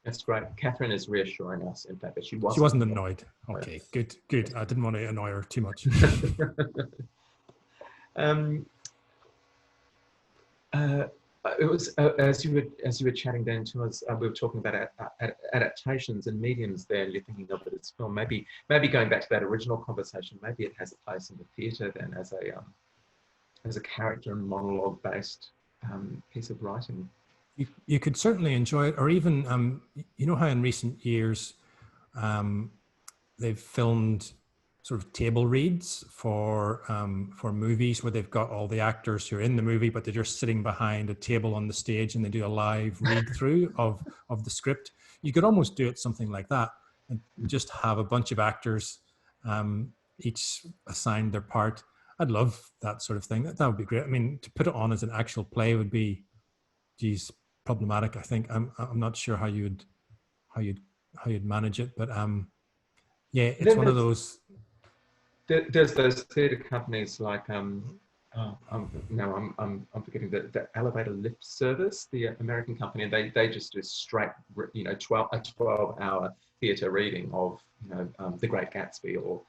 That's great. Catherine is reassuring us, in fact, that she wasn't annoyed. Okay, good. I didn't want to annoy her too much. It was as you were chatting then to us, we were talking about adaptations and mediums there, and you're thinking of it as film. Maybe going back to that original conversation, maybe it has a place in the theatre then as a character and monologue based piece of writing. You could certainly enjoy it, or even you know how in recent years they've filmed sort of table reads for movies where they've got all the actors who are in the movie, but they're just sitting behind a table on the stage and they do a live read through of the script. You could almost do it something like that and just have a bunch of actors each assigned their part. I'd love that sort of thing. That would be great. I mean, to put it on as an actual play would be, geez, problematic. I think I'm not sure how you'd manage it, but yeah, it's one of those. There's those theatre companies like I'm forgetting the elevator lift service, the American company, and they just do straight, you know, 12-hour theatre reading of, you know, The Great Gatsby, or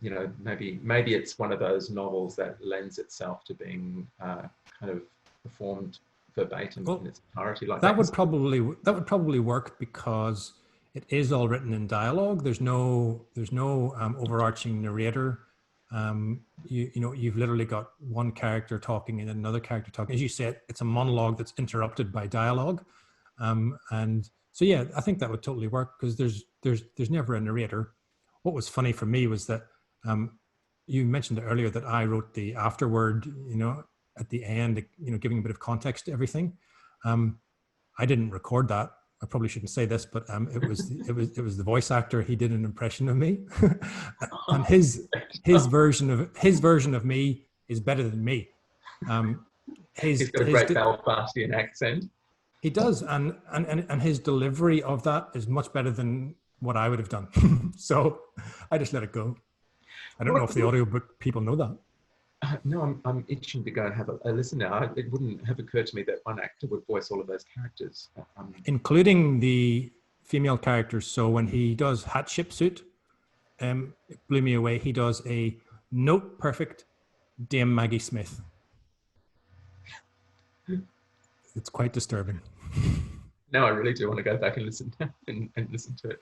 you know, maybe it's one of those novels that lends itself to being kind of performed verbatim in its entirety. Like that would probably work because it is all written in dialogue. There's no overarching narrator. You know, you've literally got one character talking and another character talking. As you said, it's a monologue that's interrupted by dialogue. And so, yeah, I think that would totally work because there's never a narrator. What was funny for me was that you mentioned earlier that I wrote the afterword, you know, at the end, you know, giving a bit of context to everything. I didn't record that. I probably shouldn't say this, but it was the voice actor. He did an impression of me, and his version of me is better than me. He's got a great Belfastian accent. He does, and his delivery of that is much better than what I would have done. So I just let it go. I don't know if the audiobook people know that. No, I'm itching to go and have a listen now. It wouldn't have occurred to me that one actor would voice all of those characters. Including the female characters. So when he does Hatship Suit, it blew me away. He does a note perfect Dame Maggie Smith. It's quite disturbing. No, I really do want to go back and listen and listen to it.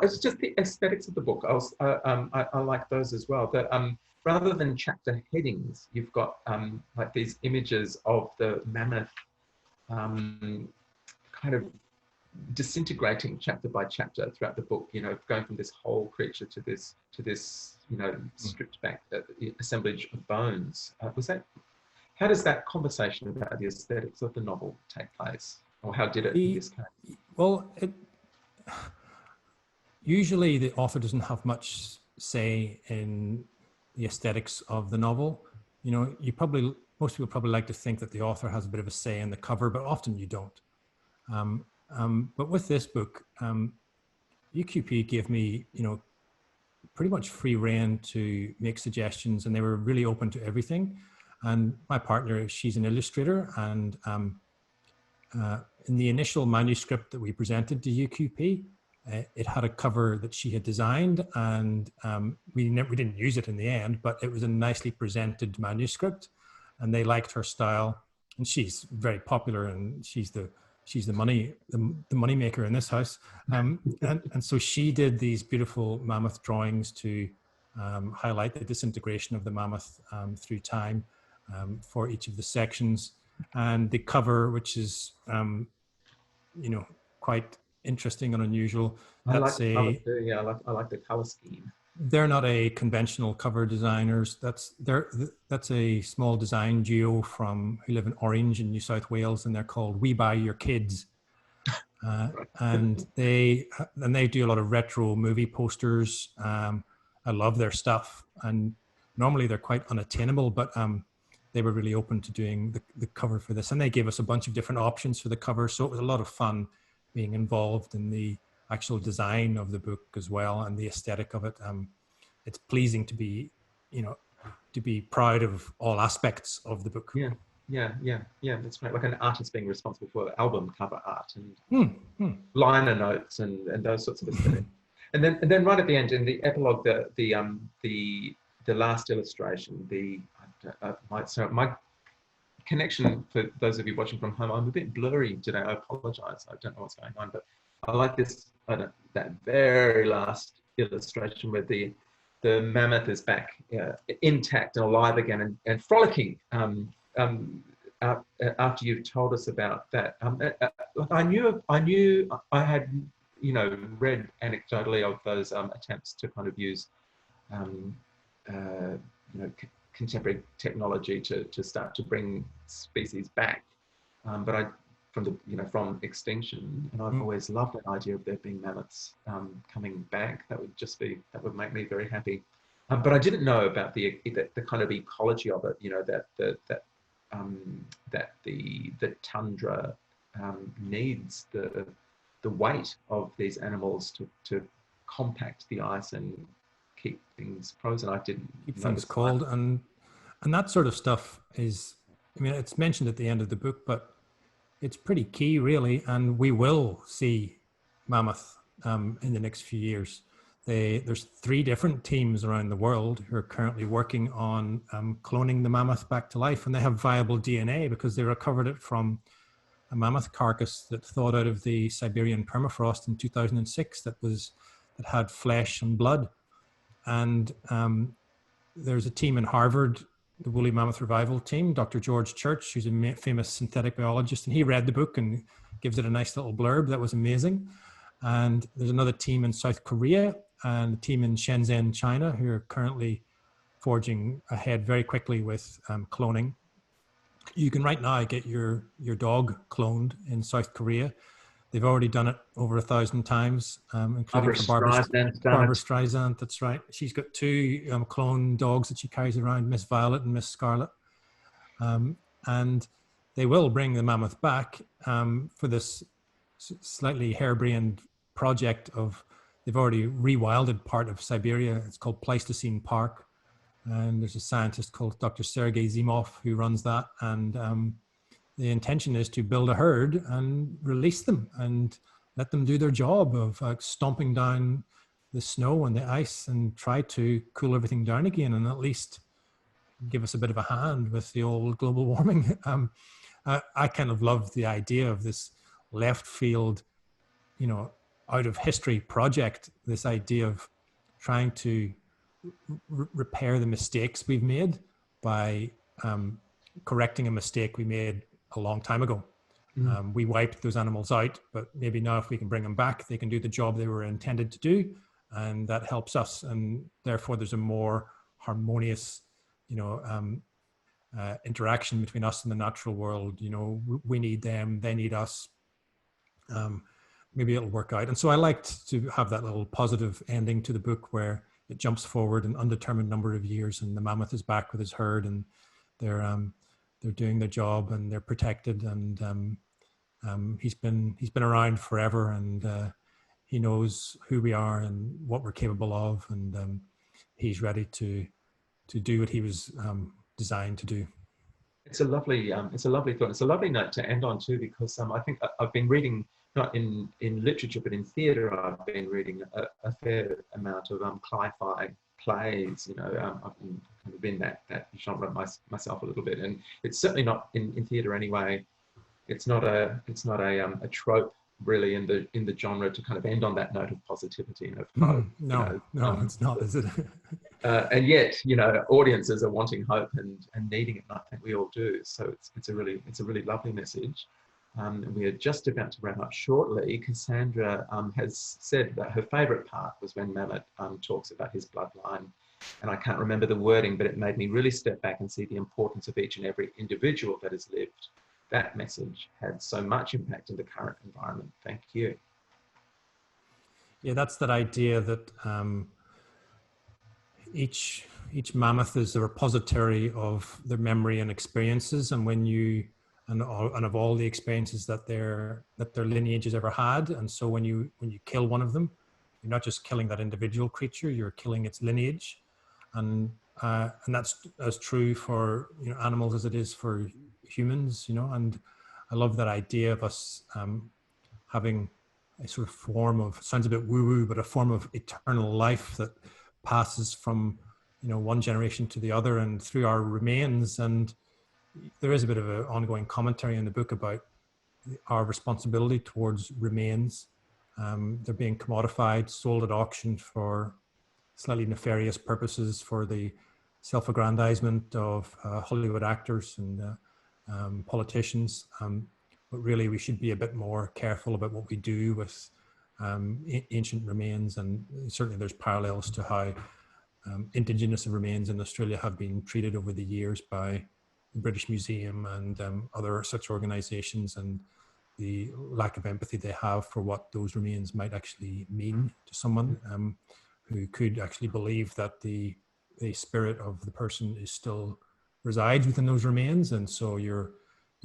It's just the aesthetics of the book. I like those as well. That rather than chapter headings, you've got like these images of the mammoth kind of disintegrating chapter by chapter throughout the book, you know, going from this whole creature to this, you know, stripped back assemblage of bones. How does that conversation about the aesthetics of the novel take place? Or how did it in this case? Well, usually the author doesn't have much say in the aesthetics of the novel. You know, most people probably like to think that the author has a bit of a say in the cover, but often you don't. But with this book, UQP gave me, you know, pretty much free rein to make suggestions, and they were really open to everything. And my partner, she's an illustrator, and in the initial manuscript that we presented to UQP, it had a cover that she had designed, and we didn't use it in the end, but it was a nicely presented manuscript, and they liked her style. And she's very popular, and she's the money maker in this house. And so she did these beautiful mammoth drawings to highlight the disintegration of the mammoth through time for each of the sections. And the cover, which is you know, quite interesting and unusual. I like the color scheme. They're not a conventional cover designers. That's a small design duo who live in Orange in New South Wales, and they're called We Buy Your Kids. And they do a lot of retro movie posters. I love their stuff, and normally they're quite unattainable, but they were really open to doing the cover for this, and they gave us a bunch of different options for the cover. So it was a lot of fun being involved in the actual design of the book as well, and the aesthetic of it. It's pleasing to be, to be proud of all aspects of the book. Yeah. That's great. Like an artist being responsible for album cover art and liner notes and those sorts of aesthetics. And then right at the end in the epilogue, the last illustration, my connection, for those of you watching from home, I'm a bit blurry today. I apologize. I don't know what's going on, but I like that very last illustration where the mammoth is back intact and alive again and frolicking. After you've told us about that, I knew I had read anecdotally of those attempts to kind of use contemporary technology to start to bring species back, but from extinction, and I've always loved that idea of there being mammoths coming back. That would make me very happy. But I didn't know about the kind of ecology of it. That the tundra needs the weight of these animals to compact the ice and keep things frozen. I didn't keep things cold, and that sort of stuff is, it's mentioned at the end of the book, but it's pretty key, really. And we will see mammoth in the next few years. There's 3 different teams around the world who are currently working on cloning the mammoth back to life, and they have viable DNA because they recovered it from a mammoth carcass that thawed out of the Siberian permafrost in 2006 that had flesh and blood. And there's a team in Harvard, the Woolly Mammoth Revival team, Dr. George Church, who's a famous synthetic biologist, and he read the book and gives it a nice little blurb that was amazing. And there's another team in South Korea and a team in Shenzhen, China, who are currently forging ahead very quickly with cloning. You can right now get your dog cloned in South Korea. They've already done it over 1,000 times, including for Barbara Streisand. That's right. She's got 2 clone dogs that she carries around, Miss Violet and Miss Scarlet. And they will bring the mammoth back for this slightly harebrained project of, they've already rewilded part of Siberia. It's called Pleistocene Park. And there's a scientist called Dr. Sergei Zimov who runs that. And the intention is to build a herd and release them and let them do their job of stomping down the snow and the ice and try to cool everything down again, and at least give us a bit of a hand with the old global warming. I kind of love the idea of this left field, out of history project, this idea of trying to repair the mistakes we've made by correcting a mistake we made a long time ago. We wiped those animals out, but maybe now if we can bring them back, they can do the job they were intended to do, and that helps us, and therefore there's a more harmonious interaction between us and the natural world. We need them, they need us. Maybe it'll work out. And so I liked to have that little positive ending to the book where it jumps forward an undetermined number of years and the mammoth is back with his herd, and they're doing their job and they're protected, and he's been around forever, and he knows who we are and what we're capable of, and he's ready to do what he was designed to do. It's a lovely thought. It's a lovely note to end on too, because I think I've been reading, not in literature but in theatre, I've been reading a fair amount of cli-fi plays. I've been kind of in that genre myself a little bit, and it's certainly not in theatre anyway. It's not a trope really in the genre to kind of end on that note of positivity and of hope. No, it's not, is it? And yet, audiences are wanting hope and needing it, and I think we all do. So it's a really lovely message. We are just about to wrap up shortly. Cassandra has said that her favourite part was when Mammoth talks about his bloodline. And I can't remember the wording, but it made me really step back and see the importance of each and every individual that has lived, that message had so much impact in the current environment. Thank you. Yeah, that's that idea that each mammoth is a repository of their memory and experiences, and when you and of all the experiences that their lineage has ever had, and so when you kill one of them, you're not just killing that individual creature, you're killing its lineage, and that's as true for animals as it is for humans, and I love that idea of us having a sort of form of, sounds a bit woo-woo, but a form of eternal life that passes from one generation to the other and through our remains. And there is a bit of an ongoing commentary in the book about our responsibility towards remains. They're being commodified, sold at auction for slightly nefarious purposes, for the self-aggrandizement of Hollywood actors and politicians. But really, we should be a bit more careful about what we do with ancient remains. And certainly there's parallels to how indigenous remains in Australia have been treated over the years by the British Museum and other such organizations, and the lack of empathy they have for what those remains might actually mean to someone who could actually believe that the spirit of the person is still resides within those remains. And so you're,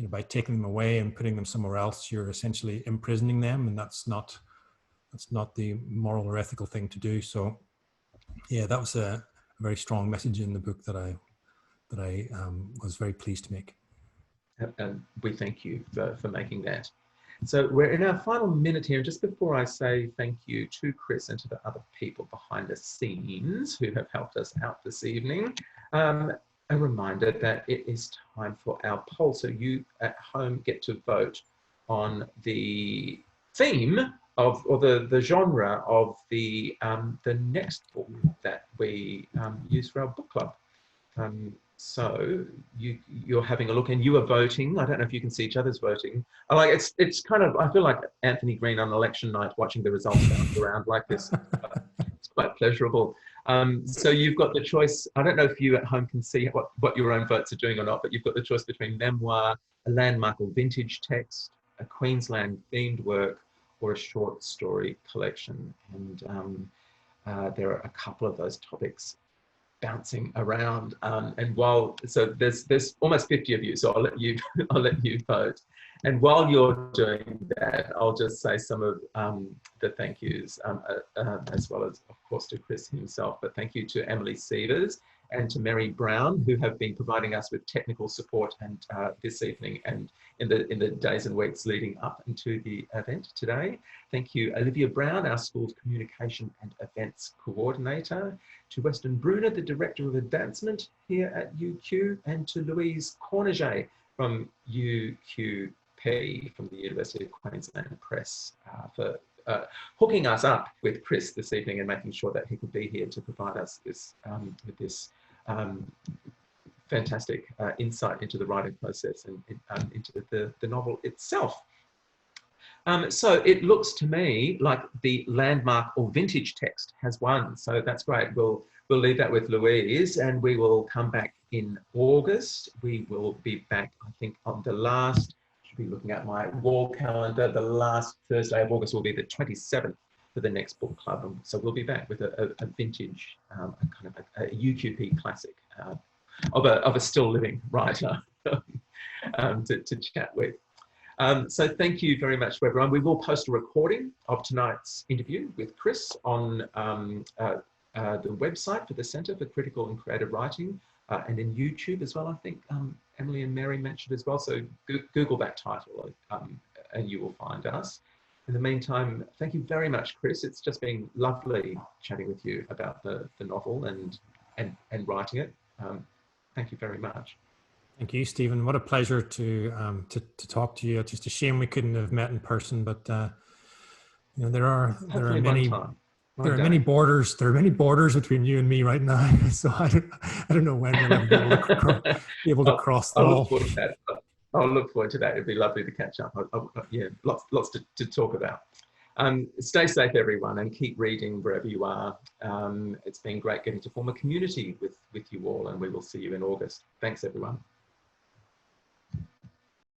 by taking them away and putting them somewhere else, you're essentially imprisoning them, and that's not the moral or ethical thing to do. So yeah, that was a very strong message in the book that I was very pleased to make. And we thank you for making that. So we're in our final minute here. And just before I say thank you to Chris and to the other people behind the scenes who have helped us out this evening, a reminder that it is time for our poll. So you at home get to vote on the theme of, or the genre of the next book that we use for our book club. So you're having a look and you are voting. I don't know if you can see each other's voting. It's kind of, I feel like Anthony Green on election night watching the results bounce around like this. It's quite pleasurable. So you've got the choice. I don't know if you at home can see what your own votes are doing or not, but you've got the choice between memoir, a landmark or vintage text, a Queensland themed work, or a short story collection. And there are a couple of those topics bouncing around, and so there's almost 50 of you, so I'll let you vote. And while you're doing that, I'll just say some of the thank yous, as well as, of course, to Chris himself, but thank you to Emily Sievers and to Mary Brown, who have been providing us with technical support and this evening and in the days and weeks leading up into the event today. Thank you, Olivia Brown, our school's communication and events coordinator, to Weston Bruner, the Director of Advancement here at UQ, and to Louise Corniget from UQP, from the University of Queensland Press, for hooking us up with Chris this evening and making sure that he could be here to provide us this, with this fantastic insight into the writing process and into the novel itself. So it looks to me like the landmark or vintage text has won. So that's great. We'll leave that with Louise, and we will come back in August. We will be back, I think, on the last, should be looking at my wall calendar, the last Thursday of August will be the 27th for the next book club. And so we'll be back with a vintage, a kind of a UQP classic of a still living writer to chat with. So thank you very much to everyone. We will post a recording of tonight's interview with Chris on the website for the Centre for Critical and Creative Writing, and in YouTube as well, I think Emily and Mary mentioned as well. So Google that title and you will find us. In the meantime, thank you very much, Chris. It's just been lovely chatting with you about the novel and writing it. Thank you very much. Thank you, Stephen. What a pleasure to talk to you. It's just a shame we couldn't have met in person, but you know, there are many borders. There are many borders between you and me right now. So I don't know when we'll ever be able to cross the wall. I'll look forward to that. It'd be lovely to catch up. Yeah, lots to talk about. Stay safe, everyone, and keep reading wherever you are. It's been great getting to form a community with you all, and we will see you in August. Thanks, everyone.